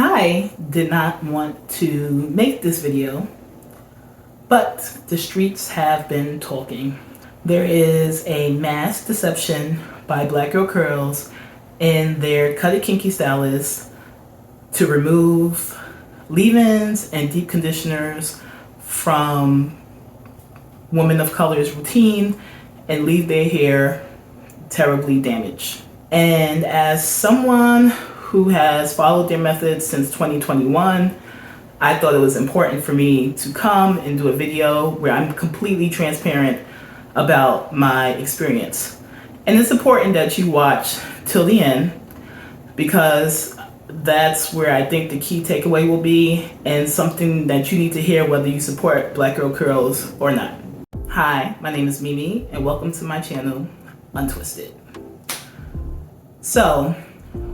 I did not want to make this video, but the streets have been talking. There is a mass deception by Black Girl Curls in their Cut It Kinky Stylist to remove leave-ins and deep conditioners from women of color's routine and leave their hair terribly damaged. And as someone who has followed their methods since 2021, I thought it was important for me to come and do a video where I'm completely transparent about my experience. And it's important that you watch till the end, because that's where I think the key takeaway will be, and something that you need to hear whether you support Black Girl Curls or not. Hi, my name is Mimi, and welcome to my channel, Untwisted. So,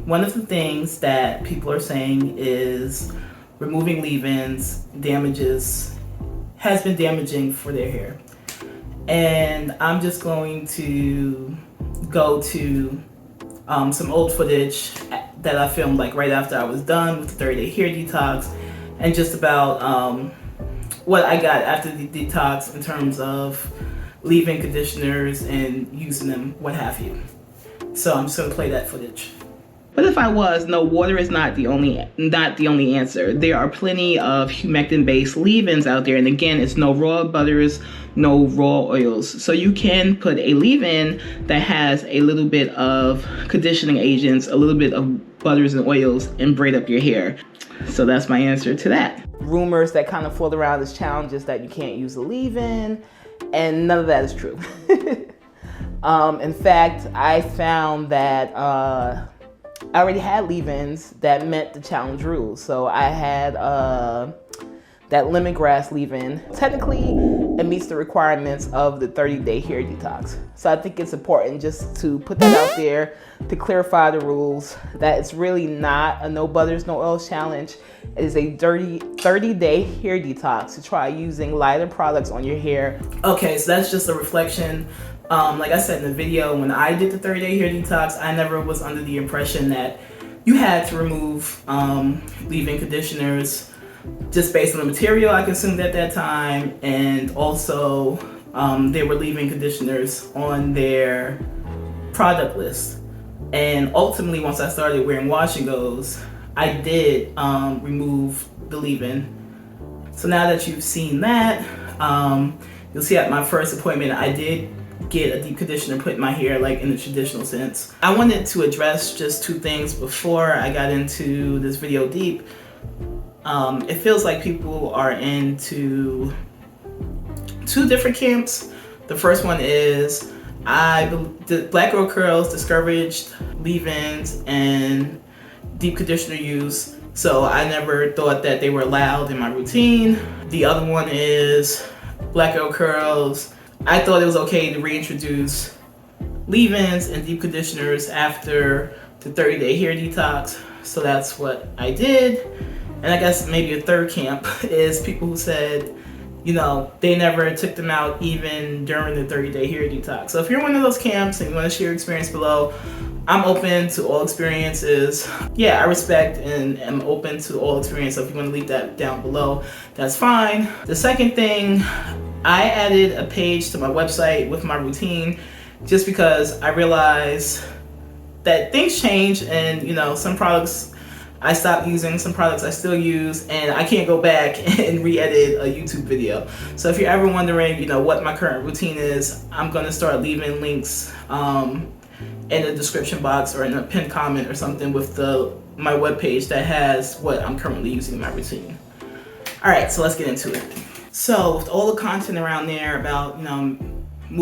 one of the things that people are saying is removing leave-ins has been damaging for their hair. And I'm just going to go to some old footage that I filmed like right after I was done with the 30-day hair detox, and just about what I got after the detox in terms of leave-in conditioners and using them, what have you. So I'm just gonna play that footage. But if I was, no, water is not the only answer. There are plenty of humectant-based leave-ins out there, and again, it's no raw butters, no raw oils. So you can put a leave-in that has a little bit of conditioning agents, a little bit of butters and oils, and braid up your hair. So that's my answer to that. Rumors that kind of float around as challenges that you can't use a leave-in, and none of that is true. In fact, I found that I already had leave-ins that met the challenge rules. So I had that lemongrass leave-in. Technically, it meets the requirements of the 30-day hair detox. So I think it's important just to put that out there to clarify the rules, that it's really not a no butters, no oils challenge. It is a 30-day hair detox to try using lighter products on your hair. Okay, so that's just a reflection. Like I said in the video, when I did the 30-day hair detox, I never was under the impression that you had to remove leave-in conditioners just based on the material I consumed at that time, and also there were leave-in conditioners on their product list. And ultimately, once I started wearing wash and goes, I did remove the leave-in. So now that you've seen that, you'll see at my first appointment, I did get a deep conditioner put in my hair, like in the traditional sense. I wanted to address just two things before I got into this video deep. It feels like people are into two different camps. The first one is the Black Girl Curls discouraged leave-ins and deep conditioner use, so I never thought that they were allowed in my routine. The other one is Black Girl Curls, I thought it was okay to reintroduce leave-ins and deep conditioners after the 30-day hair detox, so that's what I did. And I guess maybe a third camp is people who said, you know, they never took them out even during the 30-day hair detox. So if you're one of those camps and you want to share your experience below, I'm open to all experiences. Yeah, I respect and am open to all experience. So if you want to leave that down below, that's fine. The second thing, I added a page to my website with my routine just because I realized that things change, and you know, some products I stopped using, some products I still use, and I can't go back and re-edit a YouTube video. So if you're ever wondering, you know, what my current routine is, I'm gonna start leaving links in the description box or in a pinned comment or something with my webpage that has what I'm currently using in my routine. All right, so let's get into it. So with all the content around there about, you know,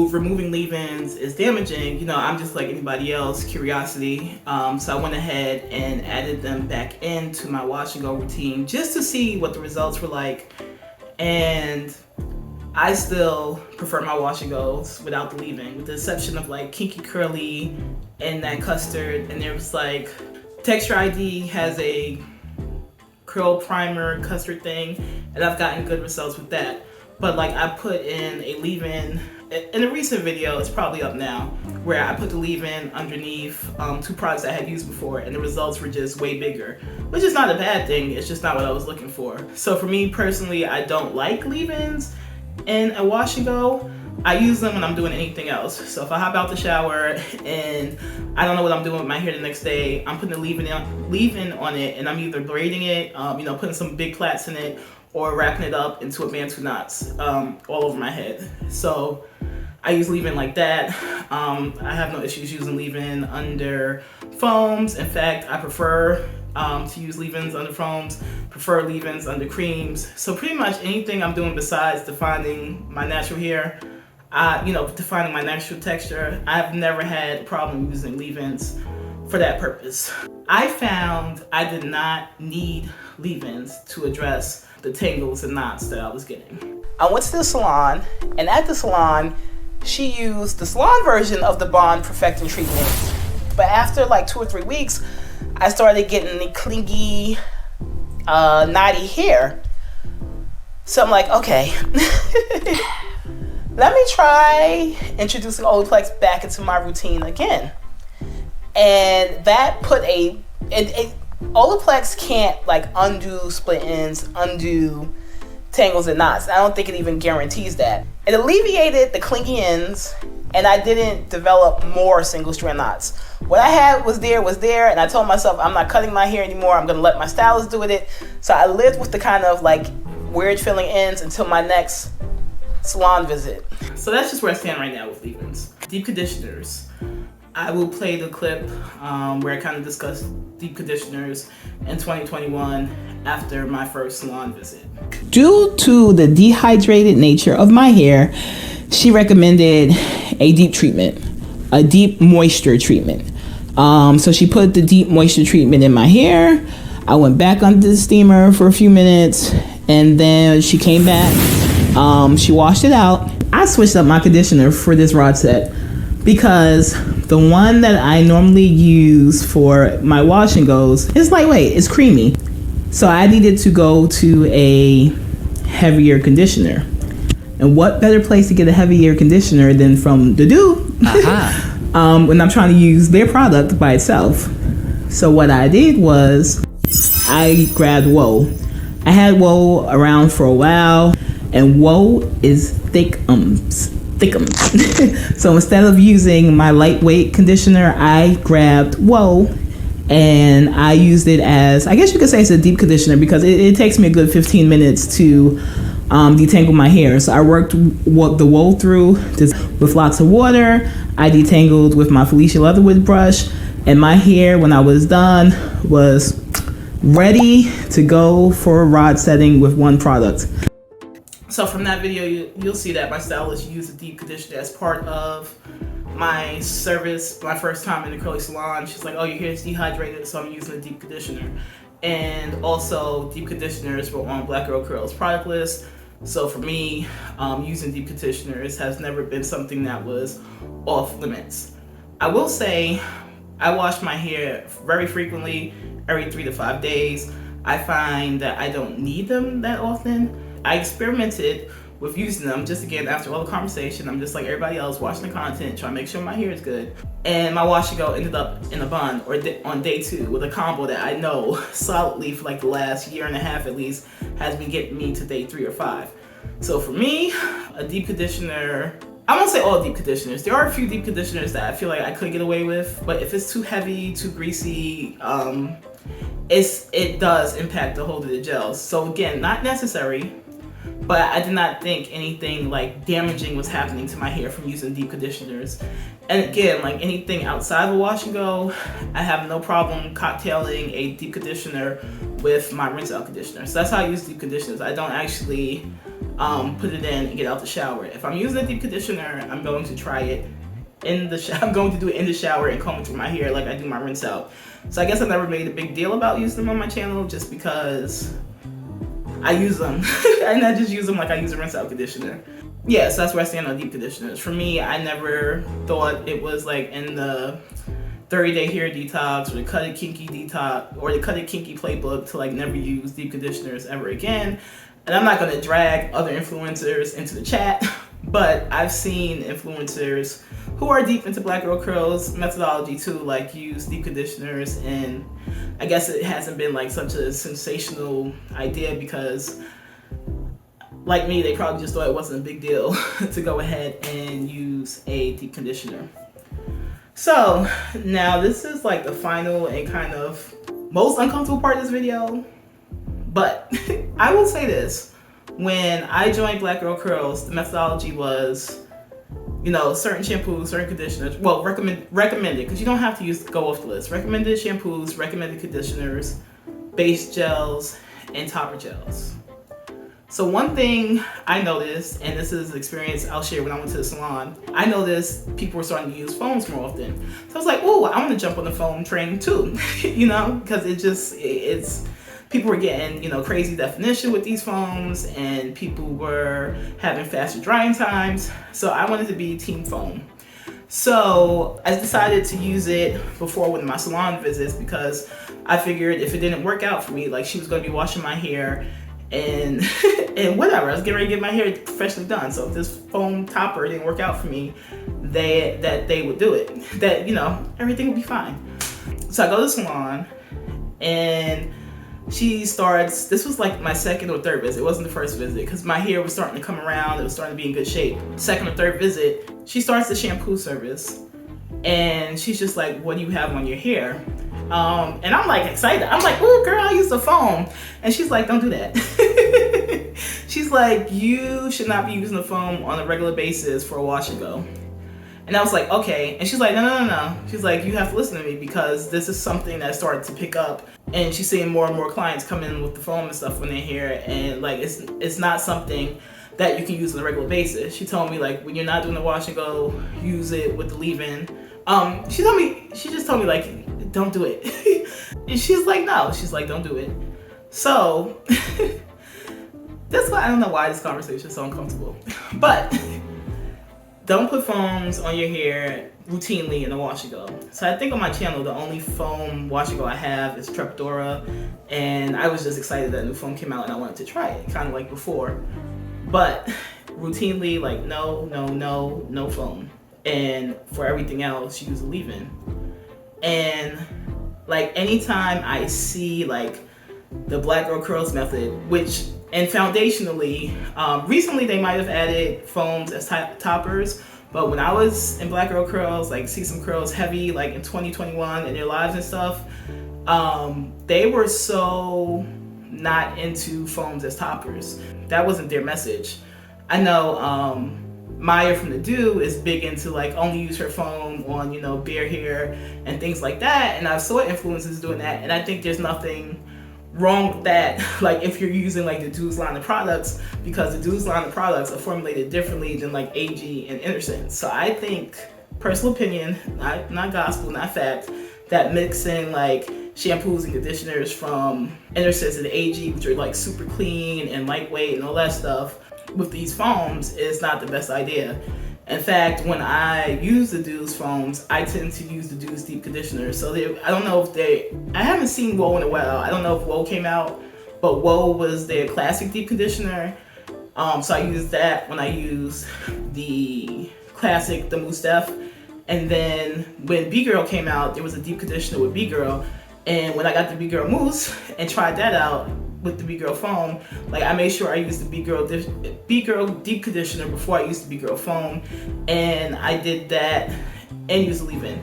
removing leave-ins is damaging, you know, I'm just like anybody else, curiosity. So I went ahead and added them back into my wash and go routine just to see what the results were like. And I still prefer my wash and goes without the leave-in, with the exception of like Kinky Curly and that custard. And there was like, Texture ID has a curl primer custard thing, and I've gotten good results with that. But like I put in a leave-in In a recent video, it's probably up now, where I put the leave-in underneath 2 products I had used before, and the results were just way bigger, which is not a bad thing. It's just not what I was looking for. So for me personally, I don't like leave-ins in a wash and go. I use them when I'm doing anything else. So if I hop out the shower and I don't know what I'm doing with my hair the next day, I'm putting the leave-in on it, and I'm either braiding it, putting some big plaits in it, or wrapping it up into a Bantu knots all over my head. So I use leave-in like that. I have no issues using leave-in under foams. In fact, I prefer to use leave-ins under foams, prefer leave-ins under creams. So pretty much anything I'm doing besides defining my natural hair, defining my natural texture, I've never had a problem using leave-ins for that purpose. I found I did not need leave-ins to address the tangles and knots that I was getting. I went to the salon, and at the salon, she used the salon version of the Bond Perfecting treatment. But after like 2 or 3 weeks, I started getting the clingy, knotty hair. So I'm like, okay, let me try introducing Olaplex back into my routine again. And that put Olaplex can't like undo split ends, undo tangles and knots. I don't think it even guarantees that. It alleviated the clingy ends, and I didn't develop more single strand knots. What I had was there, and I told myself I'm not cutting my hair anymore. I'm gonna let my stylist do with it. So I lived with the kind of like weird feeling ends until my next salon visit. So that's just where I stand right now with leave-ins. Deep conditioners. I will play the clip where I kind of discussed deep conditioners in 2021 after my first salon visit. Due to the dehydrated nature of my hair, she recommended a deep treatment, a deep moisture treatment. So she put the deep moisture treatment in my hair. I went back under the steamer for a few minutes, and then she came back. She washed it out. I switched up my conditioner for this rod set because the one that I normally use for my wash and goes is lightweight, it's creamy. So I needed to go to a heavier conditioner. And what better place to get a heavier conditioner than from Doodoo when I'm trying to use their product by itself. So what I did was I grabbed Whoa. I had Whoa around for a while, and Whoa is thickums. So instead of using my lightweight conditioner, I grabbed Whoa, and I used it as, I guess you could say it's a deep conditioner, because it takes me a good 15 minutes to detangle my hair. So I worked the Whoa through just with lots of water. I detangled with my Felicia Leatherwood brush, and my hair, when I was done, was ready to go for a rod setting with one product. So from that video, you'll see that my stylist used a deep conditioner as part of my service, my first time in the curly salon. She's like, oh, your hair is dehydrated, so I'm using a deep conditioner. And also, deep conditioners were on Black Girl Curls product list. So for me, using deep conditioners has never been something that was off limits. I will say, I wash my hair very frequently, every 3 to 5 days. I find that I don't need them that often. I experimented with using them, just again, after all the conversation, I'm just like everybody else, watching the content, trying to make sure my hair is good. And my wash and go ended up in a bun, or on day 2, with a combo that I know solidly for like the last year and a half at least has been getting me to day 3 or 5. So for me, a deep conditioner, I won't say all deep conditioners. There are a few deep conditioners that I feel like I could get away with, but if it's too heavy, too greasy, it does impact the hold of the gels. So again, not necessary, but I did not think anything like damaging was happening to my hair from using deep conditioners. And again, like anything outside of a wash and go, I have no problem cocktailing a deep conditioner with my rinse out conditioner. So that's how I use deep conditioners. I don't actually put it in and get out the shower. If I'm using a deep conditioner, I'm going to try it in the shower. I'm going to do it in the shower and comb through my hair like I do my rinse out. So I guess I never made a big deal about using them on my channel, just because I use them and I just use them like I use a rinse out conditioner. Yeah, so that's where I stand on deep conditioners. For me, I never thought it was like in the 30-day hair detox or the Cut It Kinky detox or the Cut It Kinky playbook to like never use deep conditioners ever again. And I'm not gonna drag other influencers into the chat But I've seen influencers who are deep into Black Girl Curls methodology too, like use deep conditioners, and I guess it hasn't been like such a sensational idea because, like me, they probably just thought it wasn't a big deal to go ahead and use a deep conditioner. So now this is like the final and kind of most uncomfortable part of this video, but I will say this. When I joined Black Girl Curls, the methodology was, you know, certain shampoos, certain conditioners, well, recommended, because you don't have to go off the list. Recommended shampoos, recommended conditioners, base gels, and topper gels. So one thing I noticed, and this is an experience I'll share when I went to the salon, I noticed people were starting to use foams more often. So I was like, oh, I want to jump on the foam train too, you know, because it's people were getting, you know, crazy definition with these foams, and people were having faster drying times. So I wanted to be team foam. So I decided to use it before one of my salon visits because I figured if it didn't work out for me, like she was going to be washing my hair and and whatever, I was getting ready to get my hair professionally done. So if this foam topper didn't work out for me, they would do it. That, you know, everything would be fine. So I go to the salon, and she starts, this was like my second or third visit. It wasn't the first visit because my hair was starting to come around. It was starting to be in good shape. Second or third visit, she starts the shampoo service, and she's just like, what do you have on your hair? And I'm like excited. I'm like, oh girl, I use the foam. And she's like, don't do that. She's like, you should not be using the foam on a regular basis for a wash and go. And I was like, okay. And she's like, no. She's like, you have to listen to me because this is something that started to pick up. And she's seeing more and more clients come in with the foam and stuff when they're here. And like, it's not something that you can use on a regular basis. She told me, like, when you're not doing the wash and go, use it with the leave-in. She just told me, like, don't do it. And she's like, no. She's like, don't do it. So that's why I don't know why this conversation is so uncomfortable. But don't put foams on your hair routinely in a wash and go. So I think on my channel, the only foam wash and go I have is Trepidora, and I was just excited that a new foam came out and I wanted to try it, kind of like before. But routinely, like, no foam. And for everything else, use a leave-in. And like anytime I see like the Black Girl Curls method, which, and foundationally, recently they might have added foams as toppers, but when I was in Black Girl Curls, like See Some Curls heavy, like in 2021 in their lives and stuff, they were so not into foams as toppers. That wasn't their message. I know Maya from The Do is big into like only use her foam on, you know, bare hair and things like that, and I saw influencers doing that, and I think there's nothing wrong with that, like if you're using like the Do's line of products, because the Do's line of products are formulated differently than like AG and Innersense. So I think, personal opinion, not gospel, not fact, that mixing like shampoos and conditioners from Innersense and AG, which are like super clean and lightweight and all that stuff, with these foams is not the best idea. In fact, when I use the Do's foams, I tend to use the Do's deep conditioner. So I don't know if I haven't seen Woe in a while. I don't know if Woe came out, but Woe was their classic deep conditioner. So I used that when I used the classic, the Mousse Def. And then when B-Girl came out, there was a deep conditioner with B-Girl. And when I got the B-Girl Mousse and tried that out with the B-Girl foam, like I made sure I used the B-Girl deep conditioner before I used the B-Girl foam, and I did that and used the leave-in.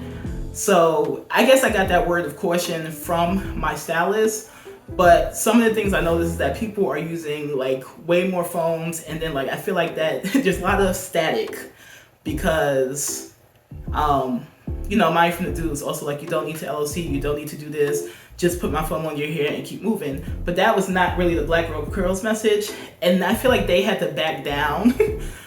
So I guess I got that word of caution from my stylist, but some of the things I noticed is that people are using like way more foams, and then like I feel like that there's a lot of static because you know, Maya from The Do is also like, you don't need to LOC, you don't need to do this, just put my foam on your hair and keep moving. But that was not really the Black Girl Curls message, and I feel like they had to back down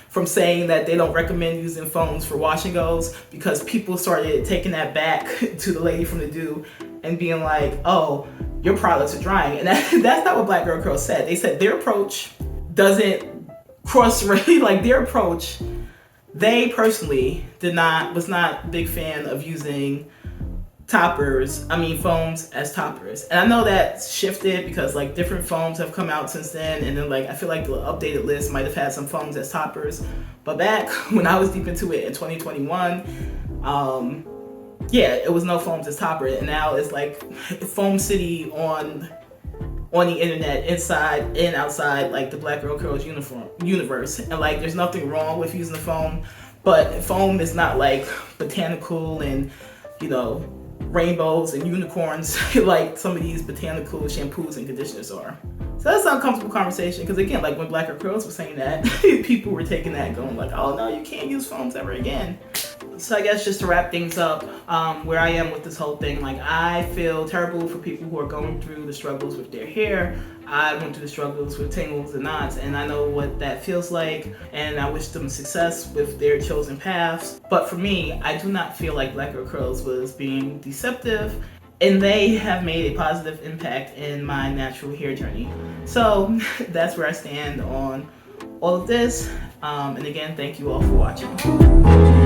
from saying that they don't recommend using foams for wash and goes, because people started taking that back to the lady from The Do and being like, oh, your products are drying. And that's not what Black Girl Curls said. They said their approach doesn't cross, really, like their approach, they personally was not a big fan of using foams as toppers. And I know that shifted because like different foams have come out since then, and then like I feel like the updated list might have had some foams as toppers. But back when I was deep into it in 2021, yeah, it was no foams as topper, and now it's like Foam City on the internet, inside and outside like the Black Girl Curls universe. And like there's nothing wrong with using the foam, but foam is not like botanical and, you know, rainbows and unicorns like some of these botanical shampoos and conditioners are. So that's an uncomfortable conversation, because again, like when Black Girl Curls was saying that, people were taking that going like, oh no, you can't use foams ever again. So I guess just to wrap things up, where I am with this whole thing, like I feel terrible for people who are going through the struggles with their hair. I went through the struggles with tangles and knots, and I know what that feels like, and I wish them success with their chosen paths. But for me, I do not feel like Black Girl Curls was being deceptive, and they have made a positive impact in my natural hair journey. So that's where I stand on all of this. And again, thank you all for watching.